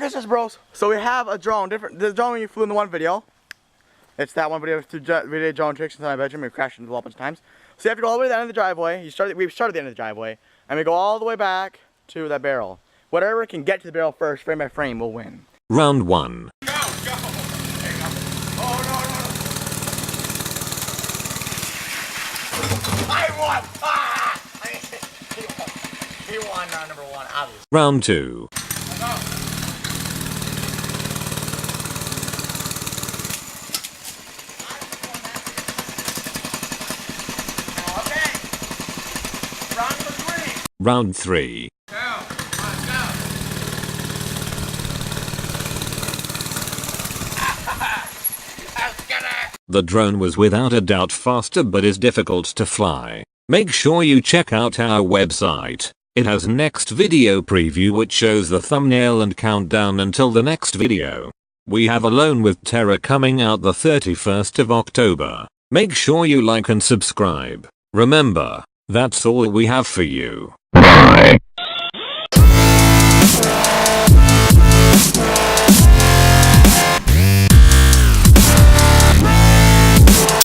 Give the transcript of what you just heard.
Okay, sis bros. So we have a drone, the drone you flew in the one video. It's that one video with video drone tricks inside my bedroom. We crashed into the wall a bunch of times. So you have to go all the way to the end of the driveway. We started at the end of the driveway, and we go all the way back to that barrel. Whatever can get to the barrel first, frame by frame, will win. Round 1. Go! Oh no! I won! Ah! He won round number 1, obviously. Round 2. Round 3. Go! Let's go! The drone was without a doubt faster but is difficult to fly. Make sure you check out our website. It has next video preview which shows the thumbnail and countdown until the next video. We have Alone with Terror coming out the 31st of October. Make sure you like and subscribe. Remember, that's all we have for you. Bye.